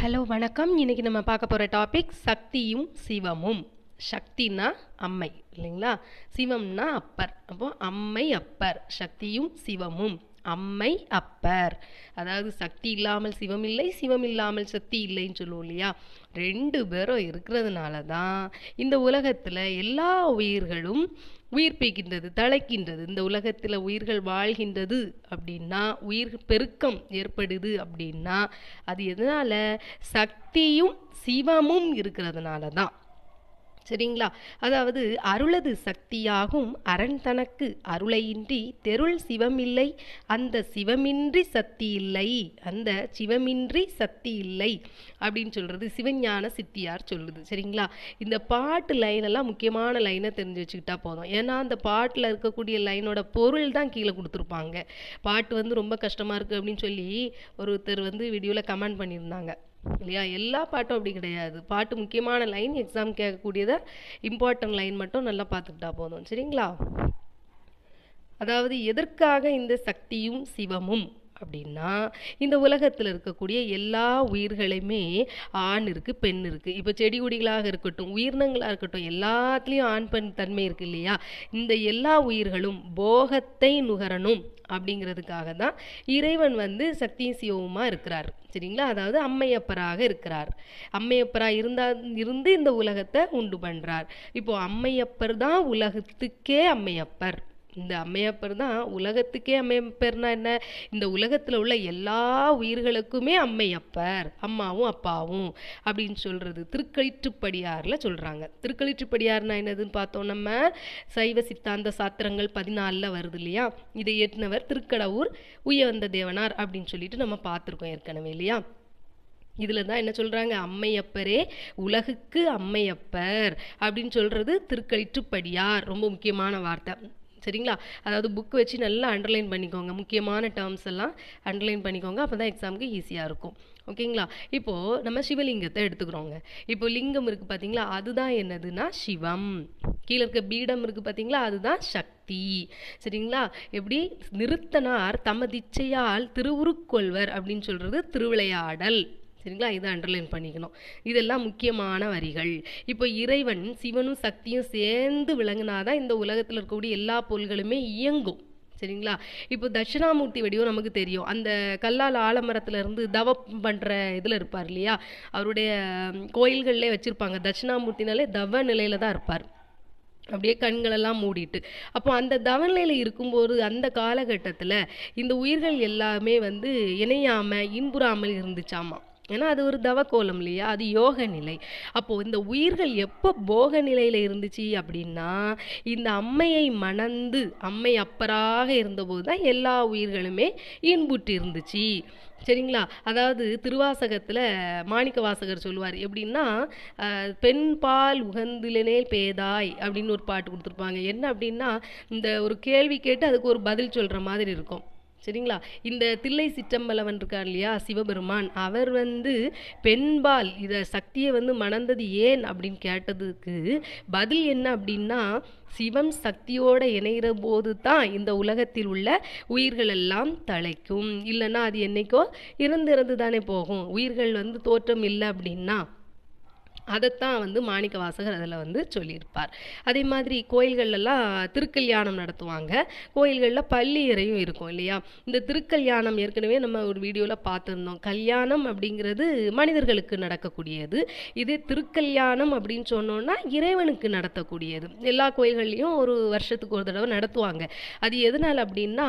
Hello வணக்கம். இன்னைக்கு நம்ம பார்க்க போகிற டாபிக் சக்தியும் சிவமும். சக்தினா அம்மை இல்லைங்களா, சிவம்னா அப்பர். அப்போ அம்மை அப்பர், சக்தியும் சிவமும். அம்மை அப்பர், அதாவது சக்தி இல்லாமல் சிவம் இல்லை, சிவம் இல்லாமல் சக்தி இல்லைன்னு சொல்லுவோம் இல்லையா. ரெண்டு பேரும் இருக்கிறதுனால தான் இந்த உலகத்தில் எல்லா உயிர்களும் உயிர்ப்பிக்கின்றது, தழைக்கின்றது. இந்த உலகத்தில் உயிர்கள் வாழ்கின்றது அப்படின்னா, உயிர் பெருக்கம் ஏற்படுது அப்படின்னா அது எதனால்? சக்தியும் சிவமும் இருக்கிறதுனால தான். சரிங்களா? அதாவது அருளது சக்தியாகும் அரண் தனக்கு அருளையின்றி தெருள் சிவமில்லை, அந்த சிவமின்றி சக்தி இல்லை, அந்த சிவமின்றி சக்தி இல்லை அப்படின்னு சொல்கிறது சிவஞான சித்தியார் சொல்லுது. சரிங்களா? இந்த பாட்டு லைனெல்லாம் முக்கியமான லைனை தெரிஞ்சு வச்சுக்கிட்டா போதும். ஏன்னா அந்த பாட்டில் இருக்கக்கூடிய லைனோட பொருள் தான் கீழே கொடுத்துருப்பாங்க. பாட்டு ரொம்ப கஷ்டமாக இருக்குது அப்படின்னு சொல்லி ஒருத்தர் வீடியோவில் கமெண்ட் பண்ணியிருந்தாங்க இல்லையா. எல்லா பாட்டும் அப்படி கிடையாது. பாட்டு முக்கியமான லைன், எக்ஸாம் கேட்கக்கூடியதை இம்பார்ட்டன்ட் லைன் மட்டும் நல்லா பார்த்துக்கிட்டா போதும். சரிங்களா? அதாவது எதற்காக இந்த சக்தியும் சிவமும் அப்படின்னா, இந்த உலகத்தில் இருக்கக்கூடிய எல்லா உயிர்களையுமே ஆண் இருக்குது, பெண் இருக்குது. இப்போ செடி கொடிகளாக இருக்கட்டும், உயிரினங்களாக இருக்கட்டும், எல்லாத்துலேயும் ஆண் பெண் தன்மை இருக்குது இல்லையா. இந்த எல்லா உயிர்களும் போகத்தை நுகரணும் அப்படிங்கிறதுக்காக தான் இறைவன் சக்தியும் சிவமுமா இருக்கிறார். சரிங்களா? அதாவது அம்மையப்பராக இருக்கிறார். அம்மையப்பராக இருந்து இந்த உலகத்தை உண்டு பண்ணுறார். இப்போ அம்மையப்பர் தான் உலகத்துக்கே அம்மையப்பர். இந்த அம்மையப்பர் தான் உலகத்துக்கே அம்மையப்பர்னா என்ன? இந்த உலகத்தில் உள்ள எல்லா உயிர்களுக்குமே அம்மையப்பர், அம்மாவும் அப்பாவும் அப்படின்னு சொல்கிறது திருக்களிற்றுப்படியாரில் சொல்கிறாங்க. திருக்களிற்றுப்படியார்னா என்னதுன்னு பார்த்தோம். நம்ம சைவ சித்தாந்த சாத்திரங்கள் 14 வருது இல்லையா. இதை ஏற்றினவர் திருக்கடவுர் உயவந்த தேவனார் அப்படின்னு சொல்லிட்டு நம்ம பார்த்துருக்கோம் ஏற்கனவே இல்லையா. இதில் தான் என்ன சொல்கிறாங்க? அம்மையப்பரே உலகுக்கு அம்மையப்பர் அப்படின்னு சொல்கிறது திருக்களிற்றுப்படியார். ரொம்ப முக்கியமான வார்த்தை. சரிங்களா? அதாவது புக் வச்சு நல்லா அண்டர்லைன் பண்ணிக்கோங்க, முக்கியமான டேர்ம்ஸ் எல்லாம் அண்டர்லைன் பண்ணிக்கோங்க, அப்போ தான் எக்ஸாமுக்கு ஈஸியாக இருக்கும். ஓகேங்களா? இப்போது நம்ம சிவலிங்கத்தை எடுத்துக்கிறோங்க. இப்போ லிங்கம் இருக்குது பார்த்தீங்களா, அதுதான் என்னதுன்னா சிவம். கீழே இருக்க பீடம் இருக்குது பார்த்தீங்களா, அதுதான் சக்தி. சரிங்களா? எப்படி நிறுத்தனார் தமதிச்சையால் திருவுருக்கொள்வர் அப்படின்னு சொல்கிறது திருவிளையாடல். சரிங்களா? இதை அண்டர்லைன் பண்ணிக்கணும். இதெல்லாம் முக்கியமான வரிகள். இப்போ இறைவன் சிவனும் சக்தியும் சேர்ந்து விளங்குனாதான் இந்த உலகத்தில் இருக்கக்கூடிய எல்லா பொருள்களுமே இயங்கும். சரிங்களா? இப்போ தட்சிணாமூர்த்தி வடிவம் நமக்கு தெரியும். அந்த கல்லால் ஆலமரத்துல இருந்து தவம் பண்ணுற இதில் இருப்பார் இல்லையா. அவருடைய கோயில்கள்லேயே வச்சுருப்பாங்க. தட்சிணாமூர்த்தினாலே தவ நிலையில் தான் இருப்பார், அப்படியே கண்களெல்லாம் மூடிட்டு. அப்போ அந்த தவநிலையில் இருக்கும்போது அந்த காலகட்டத்தில் இந்த உயிர்கள் எல்லாமே இணையாமல் இன்புறாமல் இருந்துச்சாமா. ஏன்னா அது ஒரு தவக்கோலம் இல்லையா, அது யோக நிலை. அப்போது இந்த உயிர்கள் எப்போ போக நிலையில் இருந்துச்சு அப்படின்னா, இந்த அம்மையை மணந்து அம்மை அப்பராக இருந்தபோது தான் எல்லா உயிர்களுமே இன்புற்று இருந்துச்சு. சரிங்களா? அதாவது திருவாசகத்தில் மாணிக்க வாசகர் சொல்லுவார் எப்படின்னா, பெண் பால் உகந்திலனேல் பேதாய் அப்படின்னு ஒரு பாட்டு கொடுத்துருப்பாங்க. என்ன அப்படின்னா, இந்த ஒரு கேள்வி கேட்டு அதுக்கு ஒரு பதில் சொல்கிற மாதிரி இருக்கும். சரிங்களா? இந்த தில்லை சிற்றம்பலவன் இருக்கார் இல்லையா, சிவபெருமான், அவர் பெண்பால் இதை சக்தியை மணந்தது ஏன் அப்படின்னு கேட்டதுக்கு பதில் என்ன அப்படின்னா, சிவம் சக்தியோடு இணைகிற போது தான் இந்த உலகத்தில் உள்ள உயிர்கள் எல்லாம் தழைக்கும். இல்லைன்னா அது என்னைக்கோ இறந்து தானே போகும். உயிர்கள் தோற்றம் இல்லை அப்படின்னா அதைத்தான் மாணிக்க வாசகர் அதில் சொல்லியிருப்பார். அதே மாதிரி கோயில்கள்லாம் திருக்கல்யாணம் நடத்துவாங்க. கோயில்களில் பள்ளியறையும் இருக்கும் இல்லையா. இந்த திருக்கல்யாணம் ஏற்கனவே நம்ம ஒரு வீடியோவில் பார்த்துருந்தோம். கல்யாணம் அப்படிங்கிறது மனிதர்களுக்கு நடக்கக்கூடியது. இதே திருக்கல்யாணம் அப்படின்னு சொன்னோன்னா இறைவனுக்கு நடத்தக்கூடியது. எல்லா கோயில்கள்லையும் ஒரு வருஷத்துக்கு ஒரு தடவை நடத்துவாங்க. அது எதனால் அப்படின்னா,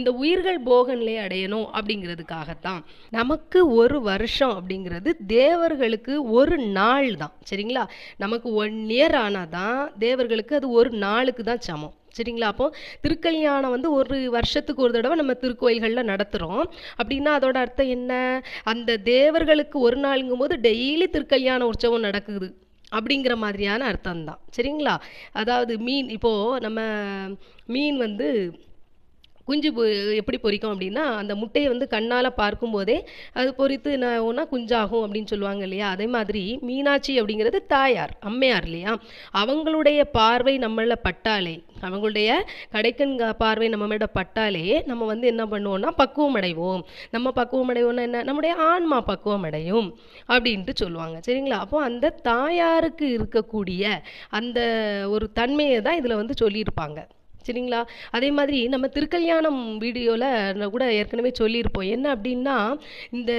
இந்த உயிர்கள் போக நிலை அடையணும் அப்படிங்கிறதுக்காகத்தான். நமக்கு ஒரு வருஷம் அப்படிங்கிறது தேவர்களுக்கு ஒரு நாள் தான். சரிங்களா? நமக்கு 1 இயர் ஆனாதான் தேவர்களுக்கு அது ஒரு நாளுக்கு தான் சமம். சரிங்களா? அப்போ திருக்கல்யாணம் ஒரு வருஷத்துக்கு ஒரு தடவை நம்ம திருக்கோயில்களில் நடத்துகிறோம் அப்படின்னா அதோட அர்த்தம் என்ன? அந்த தேவர்களுக்கு ஒரு நாளுங்கும் போது டெய்லி திருக்கல்யாண உற்சவம் நடக்குது அப்படிங்கிற மாதிரியான அர்த்தம்தான். சரிங்களா? அதாவது மீன், இப்போது நம்ம மீன் குஞ்சு எப்படி பொரிக்கும் அப்படின்னா அந்த முட்டையை வந்து கண்ணால் பார்க்கும்போதே அது பொரித்து ஒன்றா குஞ்சாகும் அப்படின்னு சொல்லுவாங்க இல்லையா. அதே மாதிரி மீனாட்சி அப்படிங்கிறது தாயார், அம்மையார் இல்லையா. அவங்களுடைய பார்வை நம்மள பட்டாலே, அவங்களுடைய கடைக்கண் பார்வை நம்ம மேட பட்டாலே நம்ம வந்து என்ன பண்ணுவோம்னா பக்குவம் அடைவோம். நம்ம பக்குவம் அடைவோம்னா என்ன, நம்முடைய ஆன்மா பக்குவம் அடையும் அப்படின்ட்டு சொல்லுவாங்க. சரிங்களா. அப்போ அந்த தாயாருக்கு இருக்கக்கூடிய அந்த ஒரு தன்மையை தான் இதில் வந்து சொல்லியிருப்பாங்க. சரிங்களா. அதே மாதிரி நம்ம திருக்கல்யாணம் வீடியோவில் கூட ஏற்கனவே சொல்லியிருப்போம். என்ன அப்படின்னா, இந்த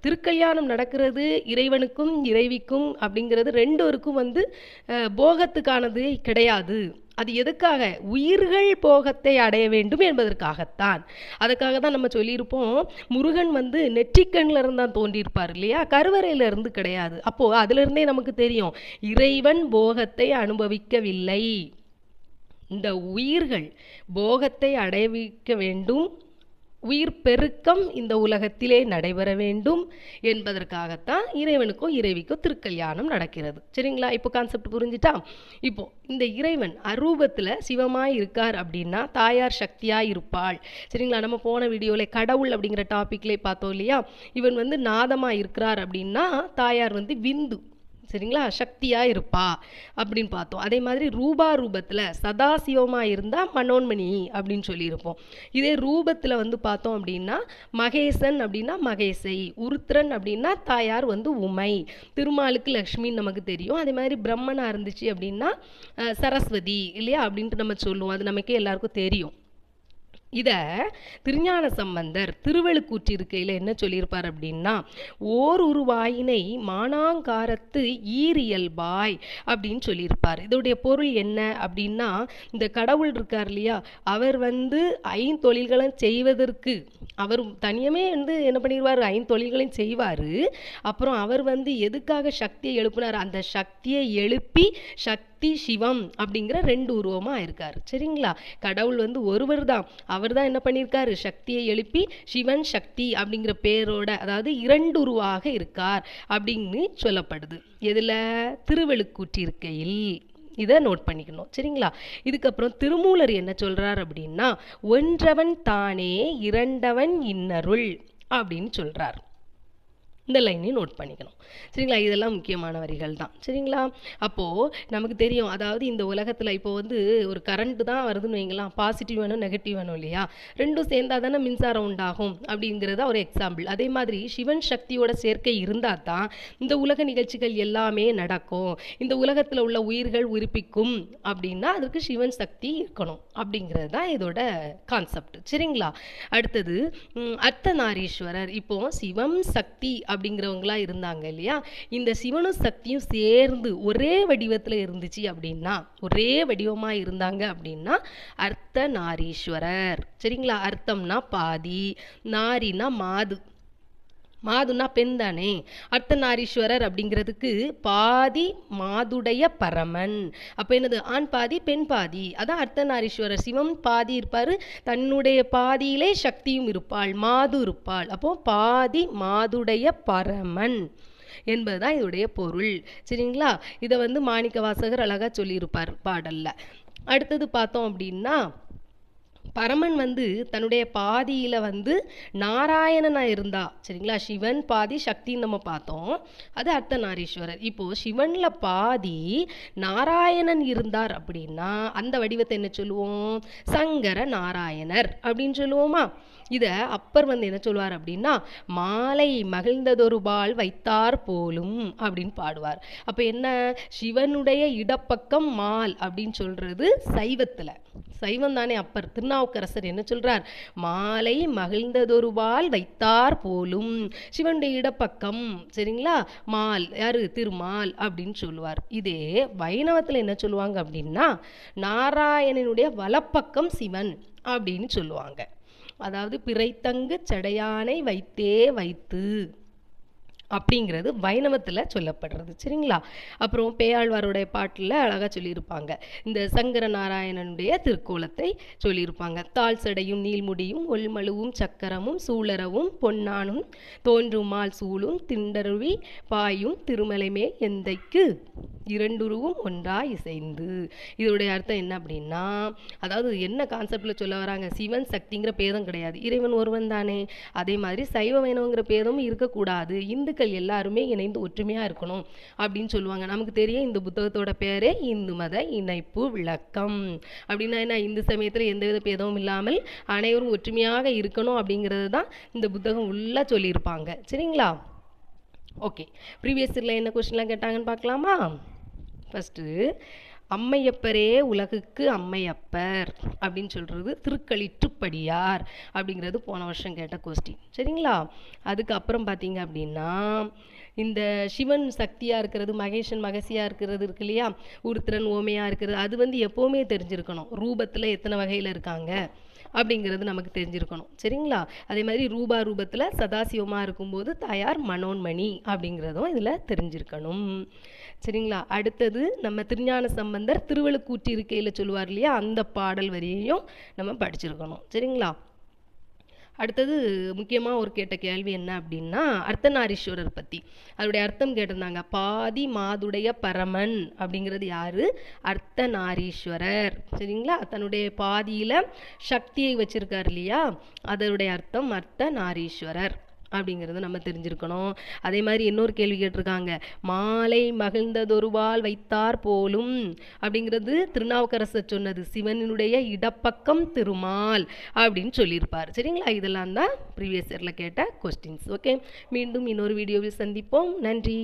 திருக்கல்யாணம் நடக்கிறது இறைவனுக்கும் இறைவிக்கும் அப்படிங்கிறது ரெண்டோருக்கும் வந்து போகத்துக்கானது கிடையாது. அது எதுக்காக, உயிர்கள் போகத்தை அடைய வேண்டும் என்பதற்காகத்தான். அதுக்காக தான் நம்ம சொல்லியிருப்போம், முருகன் வந்து நெற்றிக்கண்ணில் இருந்து தான் தோன்றியிருப்பார் இல்லையா, கருவறையில இருந்து கிடையாது. அப்போ அதிலிருந்தே நமக்கு தெரியும் இறைவன் போகத்தை அனுபவிக்கவில்லை. இந்த உயிர்கள் போகத்தை அடைவிக்க வேண்டும், உயிர் பெருக்கம் இந்த உலகத்திலே நடைபெற வேண்டும் என்பதற்காகத்தான் இறைவனுக்கோ இறைவிக்கோ திருக்கல்யாணம் நடக்கிறது. சரிங்களா. இப்போ கான்செப்ட் புரிஞ்சிட்டா. இப்போ இந்த இறைவன் அரூபத்தில் சிவமாய் இருக்கார் அப்படின்னா தாயார் சக்தியாக இருப்பாள். சரிங்களா. நம்ம போன வீடியோவில் கடவுள் அப்படிங்கிற டாப்பிக்லேயே பார்த்தோம் இல்லையா. இவன் வந்து நாதமாக இருக்கிறார் அப்படின்னா தாயார் வந்து விந்து, சரிங்களா, சக்தியாக இருப்பா அப்படின்னு பார்த்தோம். அதே மாதிரி ரூபத்தில் சதாசிவமாக இருந்தால் மனோன்மணி அப்படின்னு சொல்லியிருப்போம். இதே ரூபத்தில் வந்து பார்த்தோம் அப்படின்னா மகேசன் அப்படின்னா மகேசை, உருத்திரன் அப்படின்னா தாயார் வந்து உமை, திருமாலுக்கு லக்ஷ்மின்னு நமக்கு தெரியும். அதே மாதிரி பிரம்மனாக இருந்துச்சு அப்படின்னா சரஸ்வதி இல்லையா அப்படின்ட்டு நம்ம சொல்லுவோம். அது நமக்கே எல்லாருக்கும் தெரியும். இதை திருஞான சம்பந்தர் திருவெழுக்கூற்றிருக்கையில் என்ன சொல்லியிருப்பார் அப்படின்னா, ஓர் உருவாயினை மானாங்காரத்து ஈரியல்பாய் அப்படின்னு சொல்லியிருப்பார். இதோடைய பொருள் என்ன அப்படின்னா, இந்த கடவுள் இருக்கார் இல்லையா, அவர் வந்து ஐந்தொழில்களும் செய்வதற்கு அவர் தனியமே வந்து என்ன பண்ணிடுவார், ஐந்தொழில்களையும் செய்வார். அப்புறம் அவர் வந்து எதுக்காக சக்தியை எழுப்பினார், அந்த சக்தியை எழுப்பி சக்தி சிவம் அப்படிங்கிற ரெண்டு உருவமாக இருக்கார். சரிங்களா. கடவுள் வந்து ஒருவர் தான், அவர் தான் என்ன பண்ணியிருக்காரு, சக்தியை எழுப்பி சிவன் சக்தி அப்படிங்கிற பேரோட, அதாவது இரண்டு உருவாக இருக்கார் அப்படின்னு சொல்லப்படுது. எதில், திருவெழுக்கூற்றிருக்கையில். இதை நோட் பண்ணிக்கணும். சரிங்களா. இதுக்கப்புறம் திருமூலர் என்ன சொல்றார் அப்படின்னா, ஒன்றவன் தானே இரண்டவன் இன்னருள் அப்படின்னு சொல்றார். இந்த லைனையும் நோட் பண்ணிக்கணும். சரிங்களா. இதெல்லாம் முக்கியமான வரிகள் தான். சரிங்களா. அப்போது நமக்கு தெரியும், அதாவது இந்த உலகத்தில் இப்போ வந்து ஒரு கரண்ட்டு தான் வருதுன்னு வைங்களா, பாசிட்டிவ் வேணும் நெகட்டிவ் வேணும் இல்லையா, ரெண்டும் சேர்ந்தா தானே மின்சாரம் உண்டாகும் அப்படிங்கிறத ஒரு எக்ஸாம்பிள். அதே மாதிரி சிவன் சக்தியோட சேர்க்கை இருந்தால் தான் இந்த உலக நிகழ்ச்சிகள் எல்லாமே நடக்கும், இந்த உலகத்தில் உள்ள உயிர்கள் உயிர்ப்பிக்கும் அப்படின்னா அதற்கு சிவன் சக்தி இருக்கணும் அப்படிங்கிறது தான் இதோட கான்செப்ட். சரிங்களா. அடுத்தது அர்த்தநாரீஸ்வரர். இப்போ சிவம் சக்தி அப்படிங்கிறவங்களா இருந்தாங்க இல்லையா, இந்த சிவனும் சக்தியும் சேர்ந்து ஒரே வடிவத்தில் இருந்துச்சு அப்படின்னா, ஒரே வடிவமாக இருந்தாங்க அப்படின்னா அர்த்தநாரீஸ்வரர். சரிங்களா. அர்த்தம்னா பாதி, நாரினா மாது, மாதுனா பெண் தானே. அர்த்தநாரீஸ்வரர் அப்படிங்கிறதுக்கு பாதி மாதுடைய பரமன். அப்போ என்னது, ஆண் பாதி பெண் பாதி, அதான் அர்த்தநாரீஸ்வரர். சிவம் பாதி இருப்பார், தன்னுடைய பாதியிலே சக்தியும் இருப்பாள், மாது இருப்பாள். அப்போ பாதி மாதுடைய பரமன் என்பதுதான் இதோடைய பொருள். சரிங்களா. இதை வந்து மாணிக்க வாசகர் அழகா சொல்லியிருப்பார் பாடல்ல. அடுத்தது பார்த்தோம் அப்படின்னா, பரமன் வந்து தன்னுடைய பாதியில் வந்து நாராயணனாக இருந்தா. சரிங்களா. சிவன் பாதி சக்தின்னு நம்ம பார்த்தோம், அது அர்த்தநாரீஸ்வரர். இப்போது சிவனில் பாதி நாராயணன் இருந்தார் அப்படின்னா அந்த வடிவத்தை என்ன சொல்லுவோம், சங்கர நாராயணர் அப்படின்னு சொல்லுவோமா. இதை அப்பர் வந்து என்ன சொல்வார் அப்படின்னா, மாலை மகிழ்ந்ததொரு பால் வைத்தார் போலும் அப்படின்னு பாடுவார். அப்போ என்ன, சிவனுடைய இடப்பக்கம் மால் அப்படின்னு சொல்றது சைவத்தில், சைவம் தானே. அப்பர் திருநாவுக்கரசர் என்ன சொல்றார், மாலை மகிழ்ந்ததொரு பால் வைத்தார் போலும், சிவனுடைய இடப்பக்கம் சரிங்களா மால், யாரு, திருமால் அப்படின்னு சொல்லுவார். இதே வைணவத்தில் என்ன சொல்லுவாங்க அப்படின்னா, நாராயணனுடைய வலப்பக்கம் சிவன் அப்படின்னு சொல்லுவாங்க. அதாவது பிறைத்தங்கு சடையானை வைத்தே வைத்து அப்படிங்கிறது வைணவத்தில் சொல்லப்படுறது. சரிங்களா? அப்புறம் பேயாழ்வாருடைய பாட்டில் அழகாக சொல்லியிருப்பாங்க. இந்த சங்கர நாராயணனுடைய திருக்கோலத்தை சொல்லியிருப்பாங்க. தாழ் சடையும் நீள்முடியும் ஒள்மழுவும் சக்கரமும் சூழறவும் பொன்னானும் தோன்றுமால் சூழும் திண்டருவி பாயும் திருமலை மேல் எந்தைக்கு இரண்டுருவும் ஒன்றாய் இசைந்து. இதோடைய அர்த்தம் என்ன அப்படின்னா, அதாவது என்ன கான்செப்டில் சொல்ல வராங்க, சிவன் சக்திங்கிற பேதம் கிடையாது, இறைவன் ஒருவன் தானே. அதே மாதிரி சைவ வைணவங்கிற பேதமும் இருக்கக்கூடாது, இந்துக்கள் எல்லாருமே இணைந்து ஒற்றுமையாக இருக்கணும் அப்படின்னு சொல்லுவாங்க. நமக்கு தெரியும் இந்த புத்தகத்தோட பேரே இந்து மத இணைப்பு விளக்கம். அப்படின்னா என்ன, இந்து சமயத்தில் எந்தவித பேதமும் இல்லாமல் அனைவரும் ஒற்றுமையாக இருக்கணும் அப்படிங்கிறது தான் இந்த புத்தகம் உள்ளே சொல்லியிருப்பாங்க. சரிங்களா? ஓகே, ப்ரீவியஸ் இயரில் என்ன கொஸ்டின்லாம் கேட்டாங்கன்னு பார்க்கலாமா? ஃபஸ்ட்டு, அம்மையப்பரே உலகுக்கு அம்மையப்பர் அப்படின்னு சொல்கிறது திருக்களிற்றுப்படியார் அப்படிங்கிறது போன வருஷம் கேட்ட கொஸ்டின். சரிங்களா? அதுக்கப்புறம் பார்த்தீங்க அப்படின்னா, இந்த சிவன் சக்தியாக இருக்கிறது, மகேஷன் மகசியாக இருக்கிறது இருக்கு இல்லையா, உருத்திரன் ஓமையாக இருக்கிறது, அது எப்போவுமே தெரிஞ்சிருக்கணும். ரூபத்தில் எத்தனை வகையில் இருக்காங்க அப்படிங்கிறது நமக்கு தெரிஞ்சிருக்கணும். சரிங்களா? அதே மாதிரி ரூபத்தில் சதாசிவமாக இருக்கும்போது தாயார் மனோன்மணி அப்படிங்கிறதும் இதில் தெரிஞ்சிருக்கணும். சரிங்களா? அடுத்தது நம்ம திருஞான சம்பந்தர் திருவள்ளுக்கூற்று இருக்கையில் சொல்லுவார் இல்லையா, அந்த பாடல் வரியையும் நம்ம படிச்சிருக்கணும். சரிங்களா? அடுத்தது முக்கியமாக ஒரு கேட்ட கேள்வி என்ன அப்படின்னா, அர்த்தநாரீஸ்வரர் பற்றி அதோடைய அர்த்தம் கேட்டிருந்தாங்க. பாதி மாதுடைய பரமன் அப்படிங்கிறது யாரு? அர்த்தநாரீஸ்வரர். சரிங்களா? தன்னுடைய பாதியில் சக்தியை வச்சிருக்கார் இல்லையா, அதனுடைய அர்த்தம் அர்த்தநாரீஸ்வரர் அப்படிங்கிறத நம்ம தெரிஞ்சிருக்கணும். அதே மாதிரி இன்னொரு கேள்வி கேட்டிருக்காங்க, மாலை மகிழ்ந்ததொருவால் வைத்தார் போலும் அப்படிங்கிறது திருநாவுக்கரசர் சொன்னது, சிவனுடைய இடப்பக்கம் திருமால் அப்படின்னு சொல்லியிருப்பார். சரிங்களா? இதெல்லாம் தான் ப்ரீவியஸ் இயரில் கேட்ட கொஸ்டின்ஸ். ஓகே, மீண்டும் இன்னொரு வீடியோவில் சந்திப்போம். நன்றி.